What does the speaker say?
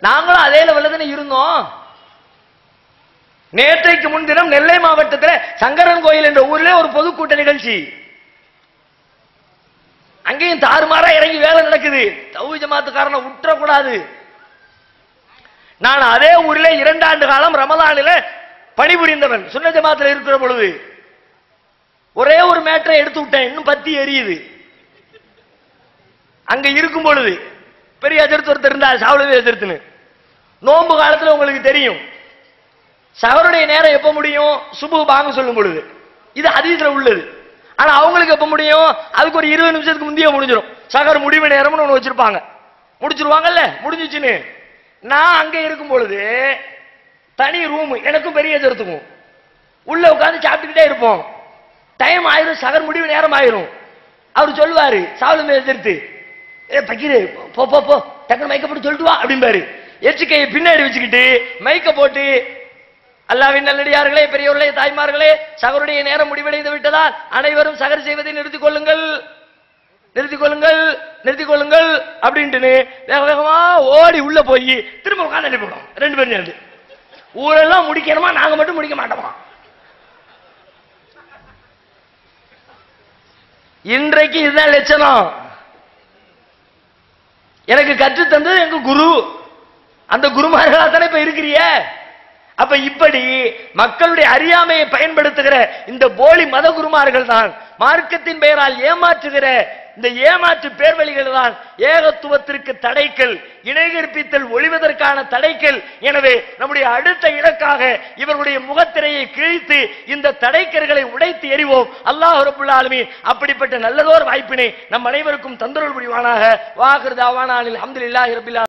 நாங்களும் அதே லெவல்ல தானே இருந்தோம். நேற்றைக்கு முன்தினம் நெல்லை மாவட்டத்தில் சங்கரன் கோயில் என்ற ஊரிலே ஒரு பொதுக்கூட்ட நிகழ்ச்சி. அங்கேயும் தாறுமாறா இறங்கி வேலை நடக்குது. தௌஹீத் ஜமாத்துக்காரனை விட்டுறக்கூடாது. நான் அதே ஊரில் 2 ஆண்டு காலம் ரமலானில் பணிபுரிந்தவன். சுன்னத் ஜமாத்தில் இருக்கிற பொழுது ஒரே ஒரு மேட்டரை எடுத்து விட்டேன், இன்னும் பத்தி எரியுது. அங்க இருக்கும் பொழுது பெரிய எதிர்த்து ஒருத்தர் இருந்தார், சாவலவே எதிர்த்துன்னு. நோன்பு காலத்தில் உங்களுக்கு தெரியும், சஹருடைய நேரம் எப்ப முடியும்? சுபு பாங்க சொல்லும் பொழுது. இது ஹதீஸ்ல உள்ளது. ஆனா அவங்களுக்கு எப்ப முடியும்? அதுக்கு ஒரு 20 நிமிஷத்துக்கு முந்தைய முடிஞ்சிடும். சஹர் முடிவு நேரம்னு ஒன்று வச்சிருப்பாங்க. முடிச்சிருவாங்கல்ல, முடிஞ்சிச்சுன்னு. நான் அங்க இருக்கும் பொழுது தனி ரூம், எனக்கும் பெரிய எதிர்த்துக்கும் உள்ள உட்காந்து சாப்பிட்டுக்கிட்டே இருப்போம். டைம் ஆயிரும், சஹர் முடிவு நேரம் ஆயிரும். அவர் சொல்லுவாரு சாவலுமே எதிர்த்து, பக்கீரு போ போ போ டக்குனு மைக்க போட்டு சொல்லிட்டு வா அப்படிம்பாரு. எச்சிக்கையை பின்னாடி வச்சுக்கிட்டு மைக்க போட்டு, அல்லாஹ்வின் நல்லடியார்களே, பெரியவர்களே, தாய்மார்களே, சஹருடைய நேரம் முடிவடைந்து விட்டதால் அனைவரும் சஹர் செய்வதை நிறுத்திக் கொள்ளுங்கள், நிறுத்திக் கொள்ளுங்கள், நிறுத்திக் கொள்ளுங்கள் அப்படின்ட்டு வேக வேகமா ஓடி உள்ள போய் திரும்ப உட்காந்து அனுப்பிவிடும். 2 பேரும் சேர்ந்து. ஊரெல்லாம் முடிக்கணுமா, நாங்க மட்டும் முடிக்க மாட்டோமா? இன்றைக்கு இதுதான் லட்சணம். எனக்கு கற்று தந்தது எங்க குரு. அந்த குருமார்களா தானே இப்ப இருக்கிறிய. அப்ப இப்படி மக்களுடைய அறியாமையை பயன்படுத்துகிற இந்த போலி மத குருமார்கள் தான், மார்க்கத்தின் பெயரால் ஏமாற்றுகிற இந்த ஏமாற்று பேர்வழிகள் தான் ஏகத்துவத்திற்கு தடைக்கல், இணை கற்பித்தல் ஒழிவதற்கான தடைக்கல். எனவே நம்முடைய அடுத்த இலக்காக இவர்களுடைய முகத்திரையை கிழித்து இந்த தடைக்கர்களை உடைத்து எறிவோம். அல்லாஹ் ரப்பல் ஆலமீன் அப்படிப்பட்ட நல்லதோர் வாய்ப்பினை நம் அனைவருக்கும் தந்தருள் புரிவானாக. வாஹிர் தஅவானா அல்ஹம்துலில்லாஹி ரப்பில் ஆலமீன்.